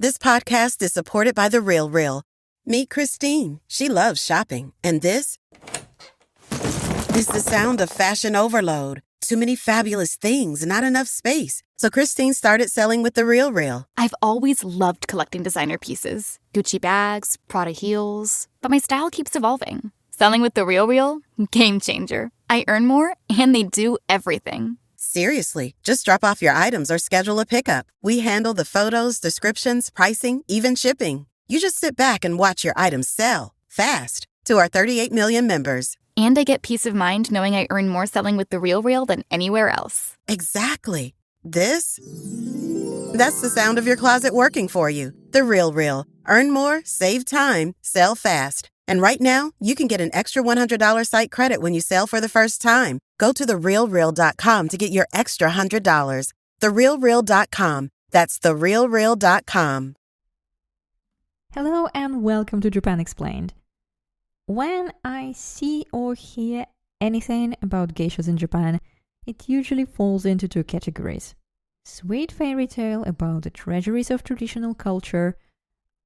This podcast is supported by The RealReal. Meet Christine. She loves shopping. And this is the sound of fashion overload. Too many fabulous things, not enough space. So Christine started selling with The RealReal. I've always loved collecting designer pieces. Gucci bags, Prada heels. But my style keeps evolving. Selling with The RealReal? Game changer. I earn more, and they do everything. Seriously, just drop off your items or schedule a pickup. We handle the photos, descriptions, pricing, even shipping. You just sit back and watch your items sell fast to our 38 million members. And I get peace of mind knowing I earn more selling with The RealReal than anywhere else. Exactly. That's the sound of your closet working for you. The RealReal. Earn more, save time, sell fast. And right now, you can get an extra $100 site credit when you sell for the first time. Go to therealreal.com to get your extra $100. Therealreal.com. That's therealreal.com. Hello and welcome to Japan Explained. When I see or hear anything about geishas in Japan, it usually falls into two categories. Sweet fairy tale about the treasuries of traditional culture,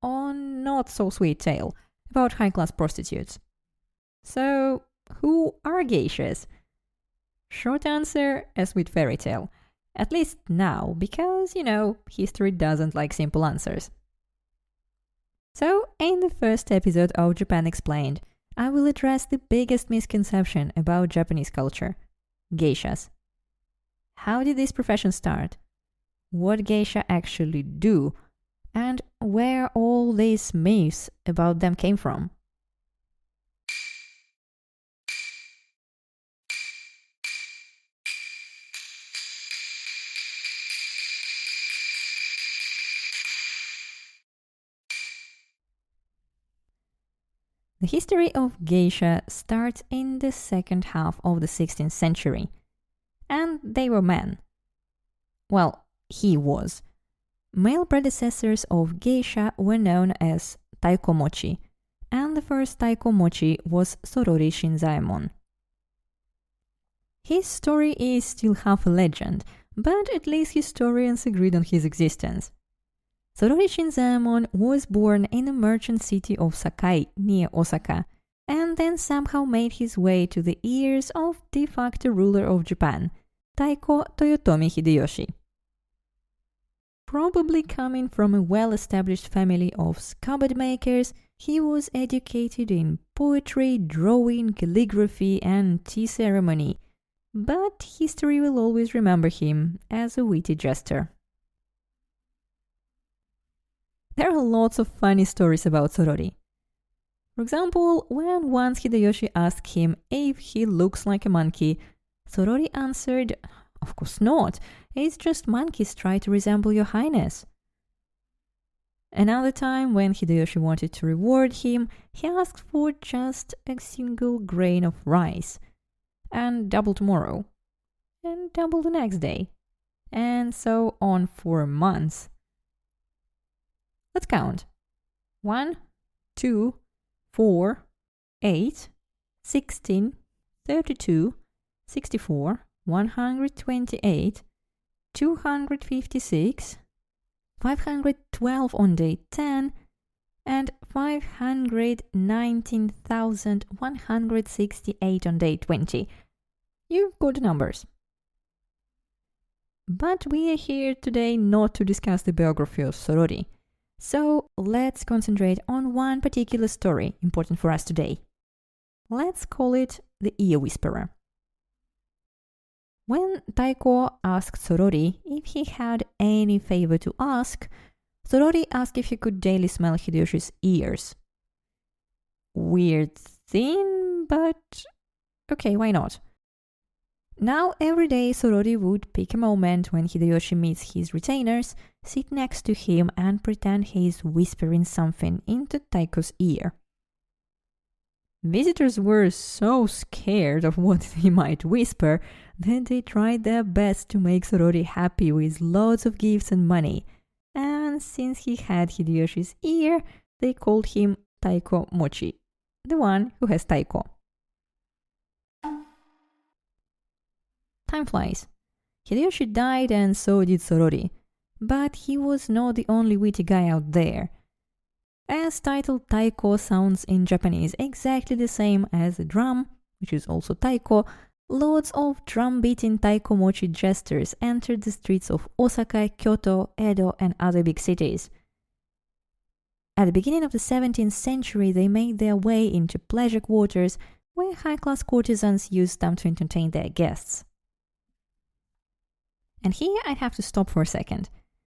or not so sweet tale about high-class prostitutes. So, who are geishas? Short answer, a sweet fairy tale. At least now, because, history doesn't like simple answers. So, in the first episode of Japan Explained, I will address the biggest misconception about Japanese culture: geishas. How did this profession start? What geisha actually do? And where all these myths about them came from? The history of geisha starts in the second half of the 16th century. And they were men. Well, he was. Male predecessors of geisha were known as taikomochi, and the first taikomochi was Sorori Shinzaemon. His story is still half a legend, but at least historians agreed on his existence. Sorori Shinzaemon was born in the merchant city of Sakai near Osaka, and then somehow made his way to the ears of de facto ruler of Japan, Taiko Toyotomi Hideyoshi. Probably coming from a well-established family of scabbard makers, he was educated in poetry, drawing, calligraphy, and tea ceremony, but history will always remember him as a witty jester. There are lots of funny stories about Sorori. For example, when once Hideyoshi asked him if he looks like a monkey, Sorori answered, "Of course not, it's just monkeys try to resemble your highness." Another time, when Hideyoshi wanted to reward him, he asked for just a single grain of rice, and double tomorrow, and double the next day, and so on for months. Let's count. 1, 2, 4, 8, 16, 32, 64, 128, 256, 512 on day 10, and 519,168 on day 20. You've got the numbers. But we are here today not to discuss the biography of Sorori. So let's concentrate on one particular story important for us today. Let's call it the Ear Whisperer. When Taiko asked Sorori if he had any favor to ask, Sorori asked if he could daily smell Hideyoshi's ears. Weird thing, but okay, why not? Now every day Sorori would pick a moment when Hideyoshi meets his retainers, sit next to him and pretend he is whispering something into Taiko's ear. Visitors were so scared of what he might whisper that they tried their best to make Sorori happy with lots of gifts and money, and since he had Hideyoshi's ear, they called him Taiko Mochi, the one who has Taiko. Time flies. Hideyoshi died and so did Sorori. But he was not the only witty guy out there. As title taiko sounds in Japanese exactly the same as a drum, which is also taiko, loads of drum-beating taiko mochi jesters entered the streets of Osaka, Kyoto, Edo, and other big cities. At the beginning of the 17th century, they made their way into pleasure quarters, where high-class courtesans used them to entertain their guests. And here I have to stop for a second.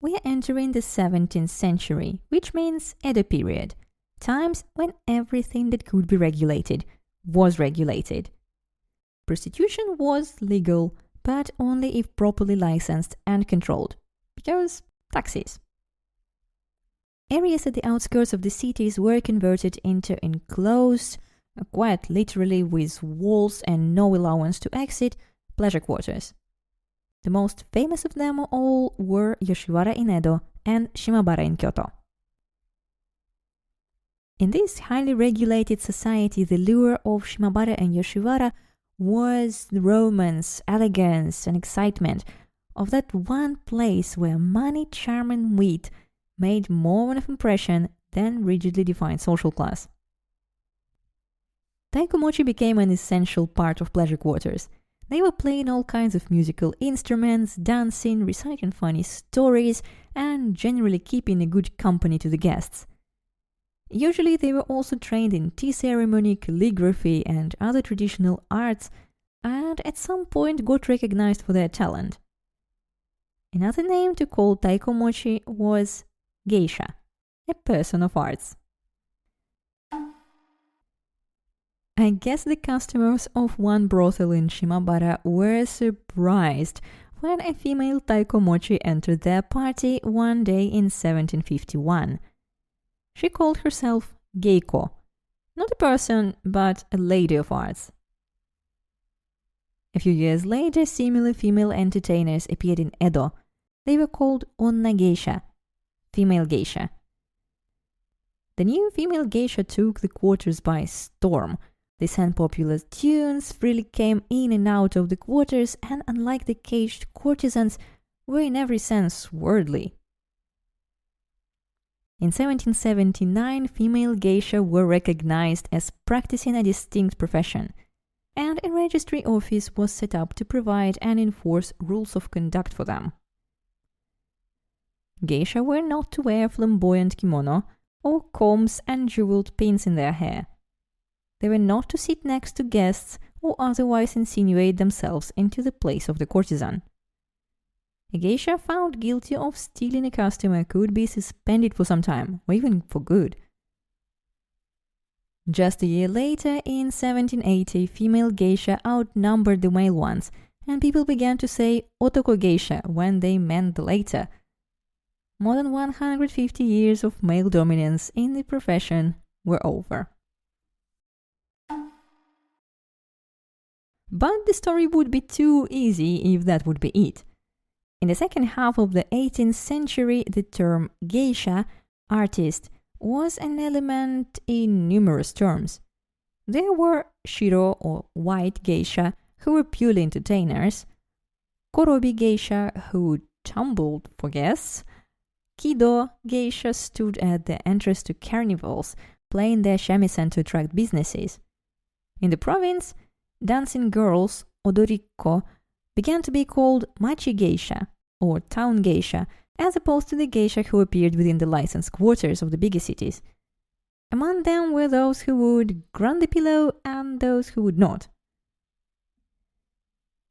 We are entering the 17th century, which means Edo period, times when everything that could be regulated was regulated. Prostitution was legal, but only if properly licensed and controlled, because taxes. Areas at the outskirts of the cities were converted into enclosed, quite literally with walls and no allowance to exit, pleasure quarters. The most famous of them all were Yoshiwara in Edo and Shimabara in Kyoto. In this highly regulated society, the lure of Shimabara and Yoshiwara was the romance, elegance, and excitement of that one place where money, charm, and wit made more of an impression than rigidly defined social class. Taiko mochi became an essential part of pleasure quarters. They were playing all kinds of musical instruments, dancing, reciting funny stories, and generally keeping a good company to the guests. Usually they were also trained in tea ceremony, calligraphy, and other traditional arts, and at some point got recognized for their talent. Another name to call taiko mochi was geisha, a person of arts. I guess the customers of one brothel in Shimabara were surprised when a female taiko mochi entered their party one day in 1751. She called herself Geiko, not a person, but a lady of arts. A few years later, similar female entertainers appeared in Edo. They were called onna geisha, female geisha. The new female geisha took the quarters by storm. They sang popular tunes, freely came in and out of the quarters, and unlike the caged courtesans, were in every sense worldly. In 1779, female geisha were recognized as practicing a distinct profession, and a registry office was set up to provide and enforce rules of conduct for them. Geisha were not to wear flamboyant kimono or combs and jeweled pins in their hair. They were not to sit next to guests or otherwise insinuate themselves into the place of the courtesan. A geisha found guilty of stealing a customer could be suspended for some time, or even for good. Just a year later, in 1780, female geisha outnumbered the male ones, and people began to say otoko geisha when they meant the latter. More than 150 years of male dominance in the profession were over. But the story would be too easy if that would be it. In the second half of the 18th century, the term geisha, artist, was an element in numerous terms. There were shiro or white geisha, who were purely entertainers, korobi geisha, who tumbled for guests, kido geisha stood at the entrance to carnivals, playing their shamisen to attract businesses. In the province, dancing girls, odorikko, began to be called machi geisha or town geisha, as opposed to the geisha who appeared within the licensed quarters of the bigger cities. Among them were those who would grant the pillow and those who would not.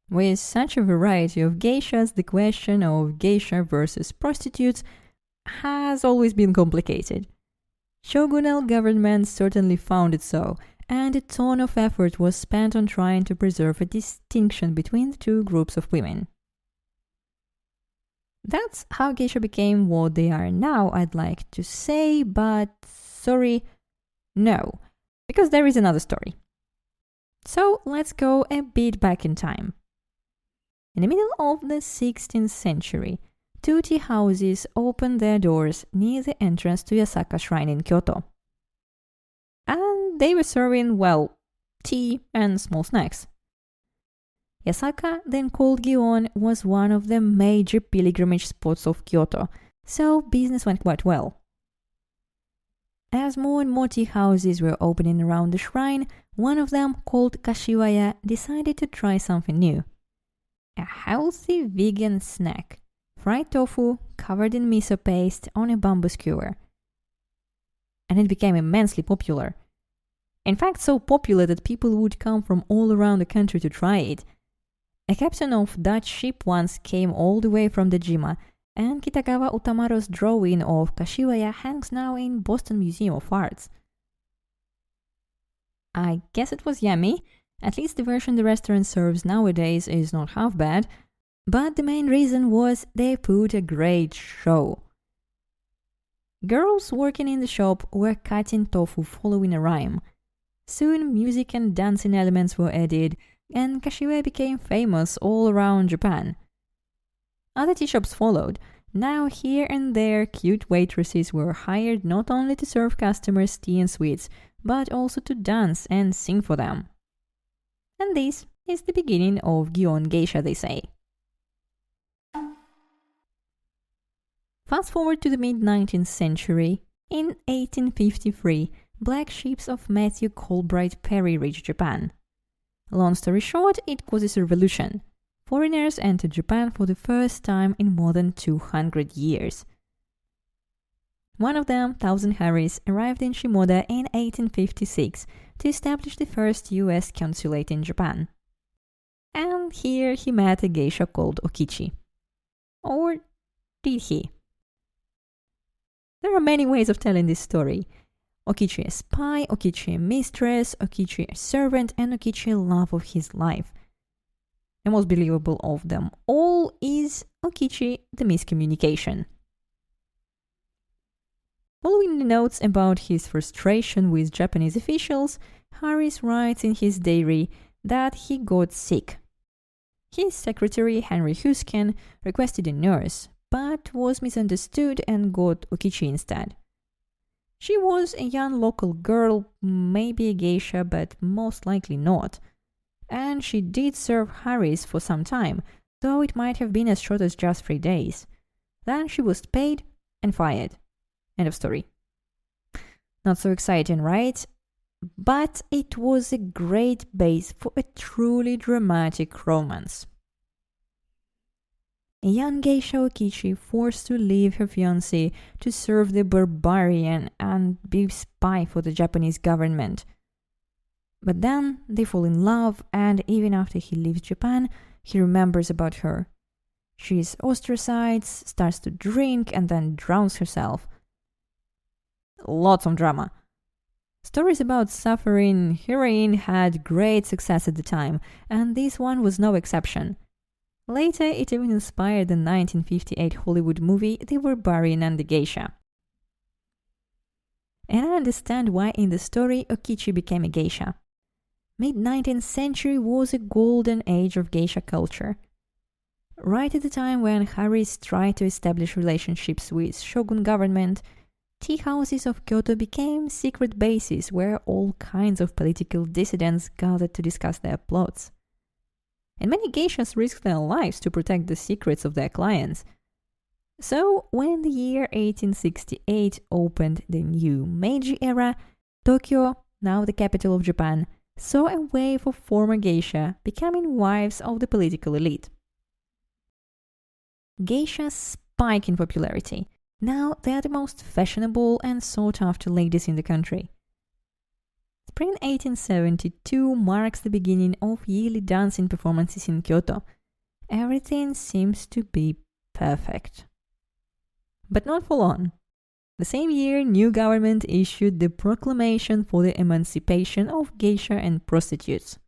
With such a variety of geishas, the question of geisha versus prostitutes has always been complicated. Shogunal governments certainly found it so, and a ton of effort was spent on trying to preserve a distinction between the two groups of women. That's how geisha became what they are now, I'd like to say, but sorry, no, because there is another story. So let's go a bit back in time. In the middle of the 16th century, two tea houses opened their doors near the entrance to Yasaka Shrine in Kyoto. And they were serving, well, tea and small snacks. Yasaka, then called Gion, was one of the major pilgrimage spots of Kyoto, so business went quite well. As more and more tea houses were opening around the shrine, one of them, called Kashiwaya, decided to try something new. A healthy vegan snack, fried tofu covered in miso paste on a bamboo skewer. And it became immensely popular. In fact, so popular that people would come from all around the country to try it. A captain of Dutch ship once came all the way from Dejima, and Kitagawa Utamaro's drawing of Kashiwaya hangs now in Boston Museum of Arts. I guess it was yummy. At least the version the restaurant serves nowadays is not half bad, but the main reason was they put a great show. Girls working in the shop were cutting tofu following a rhyme. Soon music and dancing elements were added, and Kashiwaya became famous all around Japan. Other tea shops followed. Now here and there cute waitresses were hired not only to serve customers tea and sweets, but also to dance and sing for them. And this is the beginning of Gion Geisha, they say. Fast forward to the mid-19th century. In 1853, black ships of Matthew Colbright Perry reached Japan. Long story short, it causes a revolution. Foreigners entered Japan for the first time in more than 200 years. One of them, Townsend Harris, arrived in Shimoda in 1856 to establish the first US consulate in Japan. And here he met a geisha called Okichi. Or did he? There are many ways of telling this story. Okichi a spy, Okichi a mistress, Okichi a servant, and Okichi a love of his life. The most believable of them all is Okichi the miscommunication. Following the notes about his frustration with Japanese officials, Harris writes in his diary that he got sick. His secretary, Henry Husken, requested a nurse, but was misunderstood and got Okichi instead. She was a young local girl, maybe a geisha, but most likely not. And she did serve Harris for some time, though it might have been as short as just 3 days. Then she was paid and fired. End of story. Not so exciting, right? But it was a great base for a truly dramatic romance. A young geisha Okichi forced to leave her fiancé to serve the barbarian and be spy for the Japanese government. But then they fall in love, and even after he leaves Japan, he remembers about her. She is ostracized, starts to drink, and then drowns herself. Lots of drama. Stories about suffering heroine had great success at the time, and this one was no exception. Later, it even inspired the 1958 Hollywood movie The Barbarian and the Geisha. And I understand why in the story Okichi became a geisha. Mid-19th century was a golden age of geisha culture. Right at the time when Harris tried to establish relationships with shogun government, tea houses of Kyoto became secret bases where all kinds of political dissidents gathered to discuss their plots. And many geishas risked their lives to protect the secrets of their clients. So, when the year 1868 opened the new Meiji era, Tokyo, now the capital of Japan, saw a wave of former geisha becoming wives of the political elite. Geishas spike in popularity. Now they are the most fashionable and sought-after ladies in the country. Spring 1872 marks the beginning of yearly dancing performances in Kyoto. Everything seems to be perfect. But not for long. The same year, new government issued the proclamation for the emancipation of geisha and prostitutes.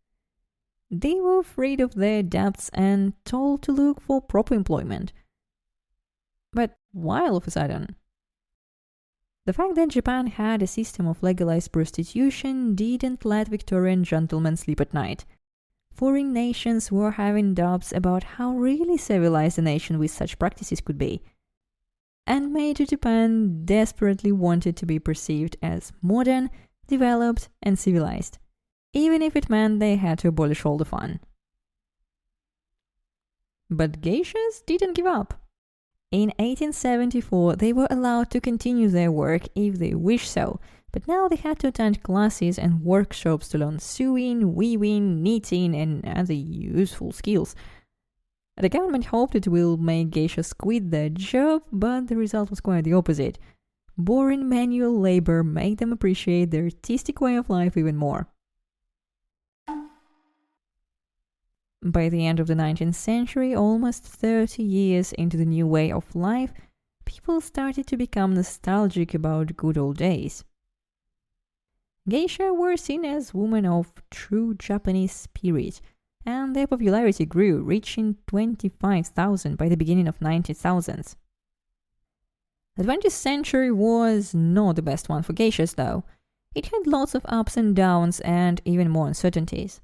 They were freed of their debts and told to look for proper employment. But why all of a sudden? The fact that Japan had a system of legalized prostitution didn't let Victorian gentlemen sleep at night. Foreign nations were having doubts about how really civilized a nation with such practices could be. And Meiji Japan desperately wanted to be perceived as modern, developed, and civilized, even if it meant they had to abolish all the fun. But geishas didn't give up. In 1874, they were allowed to continue their work if they wished so, but now they had to attend classes and workshops to learn sewing, weaving, knitting, and other useful skills. The government hoped it will make geishas quit their job, but the result was quite the opposite. Boring manual labor made them appreciate their artistic way of life even more. By the end of the 19th century, almost 30 years into the new way of life, people started to become nostalgic about good old days. Geisha were seen as women of true Japanese spirit, and their popularity grew, reaching 25,000 by the beginning of 1900s. The 20th century was not the best one for geishas, though. It had lots of ups and downs and even more uncertainties.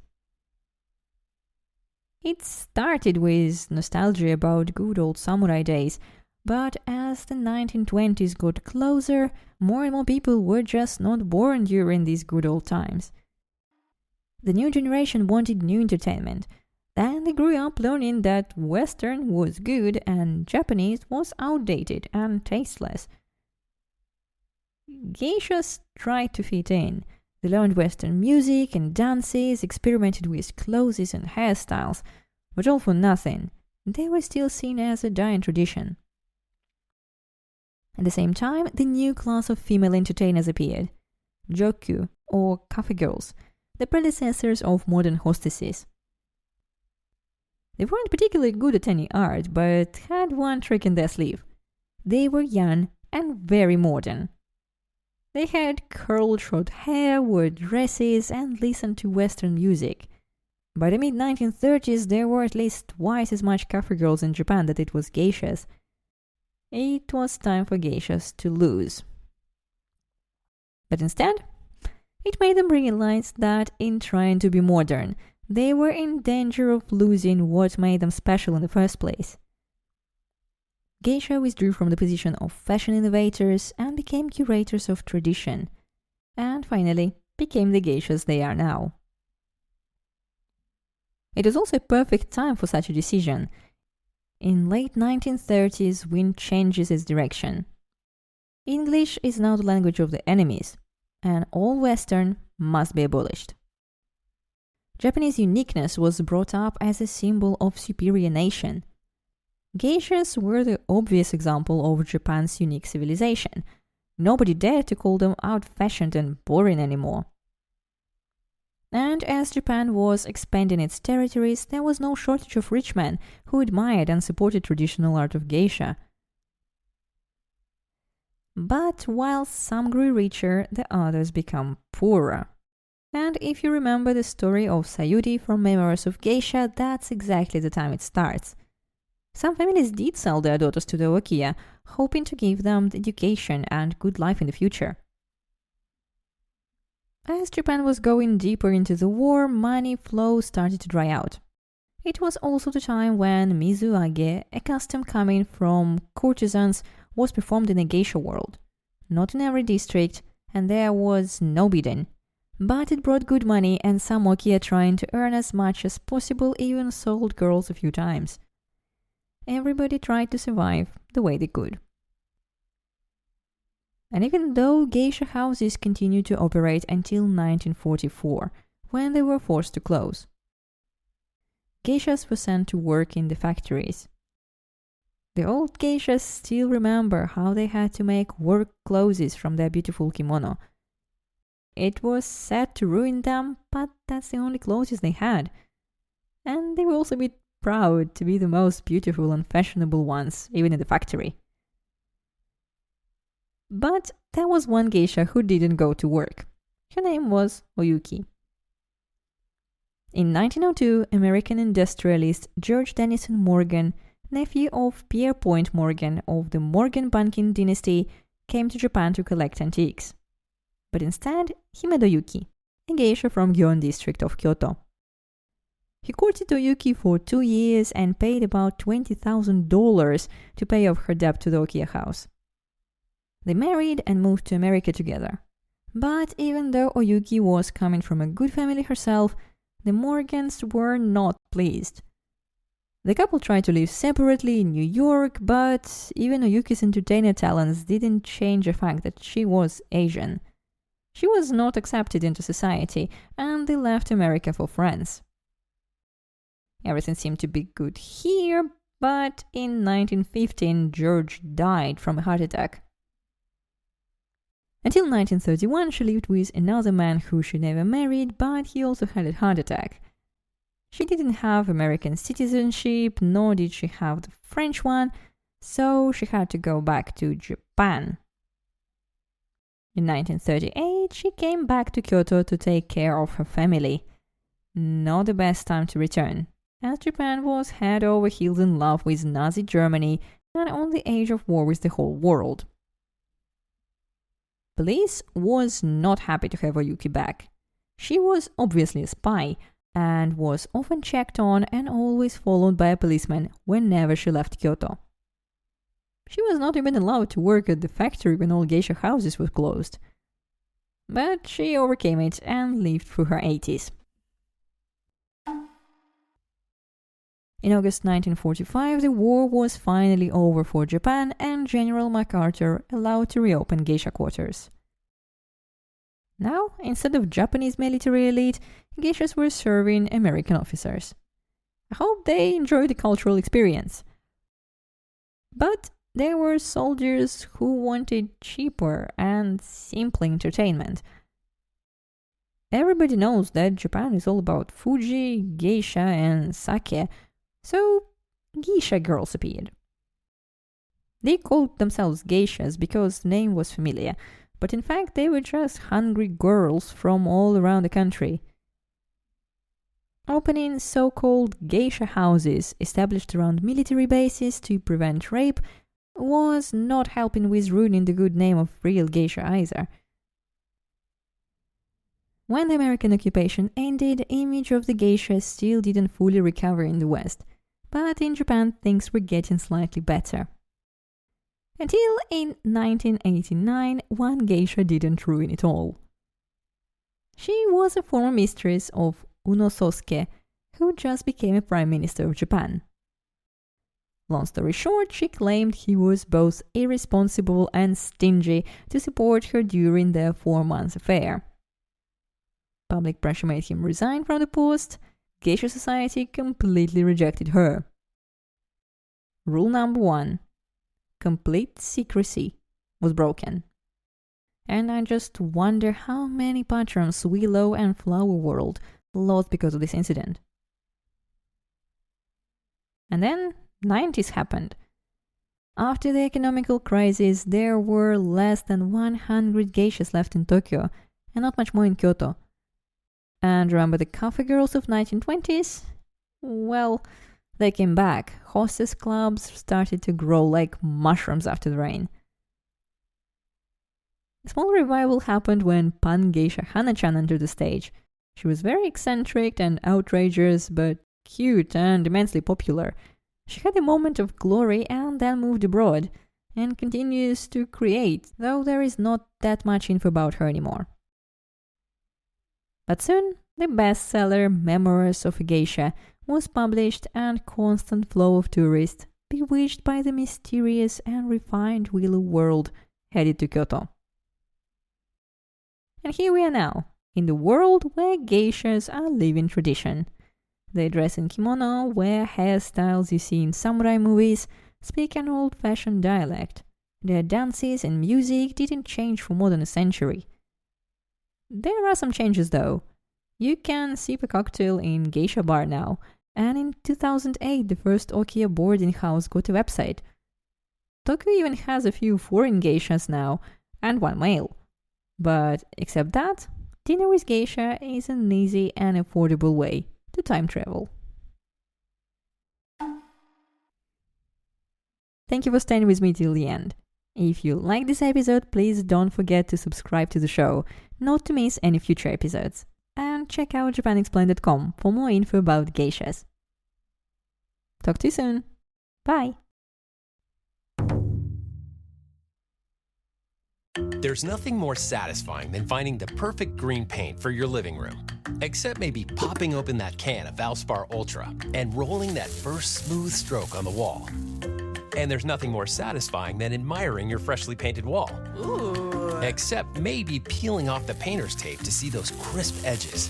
It started with nostalgia about good old samurai days, but as the 1920s got closer, more and more people were just not born during these good old times. The new generation wanted new entertainment, and they grew up learning that Western was good and Japanese was outdated and tasteless. Geishas tried to fit in. They learned Western music and dances, experimented with clothes and hairstyles, but all for nothing. They were still seen as a dying tradition. At the same time, the new class of female entertainers appeared, joku, or cafe girls, the predecessors of modern hostesses. They weren't particularly good at any art, but had one trick in their sleeve. They were young and very modern. They had curled short hair, wore dresses, and listened to Western music. By the mid-1930s, there were at least twice as much cafe girls in Japan that it was geishas. It was time for geishas to lose. But instead, it made them realize that in trying to be modern, they were in danger of losing what made them special in the first place. Geisha withdrew from the position of fashion innovators and became curators of tradition, and finally became the geishas they are now. It was also a perfect time for such a decision. In late 1930s, wind changes its direction. English is now the language of the enemies, and all Western must be abolished. Japanese uniqueness was brought up as a symbol of superior nation. Geishas were the obvious example of Japan's unique civilization. Nobody dared to call them out-fashioned and boring anymore. And as Japan was expanding its territories, there was no shortage of rich men who admired and supported traditional art of geisha. But while some grew richer, the others became poorer. And if you remember the story of Sayuri from Memoirs of Geisha, that's exactly the time it starts. Some families did sell their daughters to the okiya, hoping to give them education and good life in the future. As Japan was going deeper into the war, money flow started to dry out. It was also the time when mizuage, a custom coming from courtesans, was performed in the geisha world. Not in every district, and there was no bidding. But it brought good money, and some okiya trying to earn as much as possible even sold girls a few times. Everybody tried to survive the way they could. And even though geisha houses continued to operate until 1944, when they were forced to close, geishas were sent to work in the factories. The old geishas still remember how they had to make work clothes from their beautiful kimono. It was sad to ruin them, but that's the only clothes they had. And they were also a bit proud to be the most beautiful and fashionable ones, even in the factory. But there was one geisha who didn't go to work. Her name was Oyuki. In 1902, American industrialist George Dennison Morgan, nephew of Pierpont Morgan of the Morgan banking dynasty, came to Japan to collect antiques. But instead, he met Oyuki, a geisha from Gion district of Kyoto. He courted Oyuki for 2 years and paid about $20,000 to pay off her debt to the okiya house. They married and moved to America together. But even though Oyuki was coming from a good family herself, the Morgans were not pleased. The couple tried to live separately in New York, but even Oyuki's entertainer talents didn't change the fact that she was Asian. She was not accepted into society, and they left America for France. Everything seemed to be good here, but in 1915 George died from a heart attack. Until 1931 she lived with another man who she never married, but he also had a heart attack. She didn't have American citizenship, nor did she have the French one, so she had to go back to Japan. In 1938 she came back to Kyoto to take care of her family. Not the best time to return, as Japan was head over heels in love with Nazi Germany and on the edge of war with the whole world. Police was not happy to have Oyuki back. She was obviously a spy and was often checked on and always followed by a policeman whenever she left Kyoto. She was not even allowed to work at the factory when all geisha houses were closed. But she overcame it and lived through her 80s. In August 1945, the war was finally over for Japan and General MacArthur allowed to reopen geisha quarters. Now, instead of Japanese military elite, geishas were serving American officers. I hope they enjoyed the cultural experience. But there were soldiers who wanted cheaper and simple entertainment. Everybody knows that Japan is all about Fuji, geisha, and sake, so geisha girls appeared. They called themselves geishas because the name was familiar, but in fact they were just hungry girls from all around the country. Opening so-called geisha houses established around military bases to prevent rape was not helping with ruining the good name of real geisha either. When the American occupation ended, the image of the geisha still didn't fully recover in the West, but in Japan things were getting slightly better. Until in 1989, one geisha didn't ruin it all. She was a former mistress of Unososuke, who just became a prime minister of Japan. Long story short, she claimed he was both irresponsible and stingy to support her during their 4-month affair. Public pressure made him resign from the post. Geisha society completely rejected her. Rule number 1. Complete secrecy was broken. And I just wonder how many patrons Willow and Flower World lost because of this incident. And then 90s happened. After the economical crisis, there were less than 100 geishas left in Tokyo, and not much more in Kyoto. And remember the cafe girls of 1920s? Well, they came back. Hostess clubs started to grow like mushrooms after the rain. A small revival happened when punk geisha Hana-chan entered the stage. She was very eccentric and outrageous, but cute and immensely popular. She had a moment of glory and then moved abroad, and continues to create, though there is not that much info about her anymore. But soon, the bestseller Memoirs of a Geisha was published, and constant flow of tourists, bewitched by the mysterious and refined Willow world, headed to Kyoto. And here we are now, in the world where geishas are living tradition. They dress in kimono, wear hairstyles you see in samurai movies, speak an old-fashioned dialect. Their dances and music didn't change for more than a century. There are some changes though. You can sip a cocktail in geisha bar now, and in 2008 the first Okia boarding house got a website. Tokyo even has a few foreign geishas now, and one male. But except that, dinner with geisha is an easy and affordable way to time travel. Thank you for staying with me till the end. If you like this episode, please don't forget to subscribe to the show, not to miss any future episodes. And check out japanexplained.com for more info about geishas. Talk to you soon. Bye! There's nothing more satisfying than finding the perfect green paint for your living room. Except maybe popping open that can of Valspar Ultra and rolling that first smooth stroke on the wall. And there's nothing more satisfying than admiring your freshly painted wall. Ooh. Except maybe peeling off the painter's tape to see those crisp edges.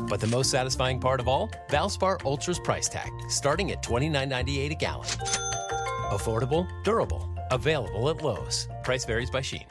But the most satisfying part of all? Valspar Ultra's price tag, starting at $29.98 a gallon. Affordable, durable, available at Lowe's. Price varies by Sheen.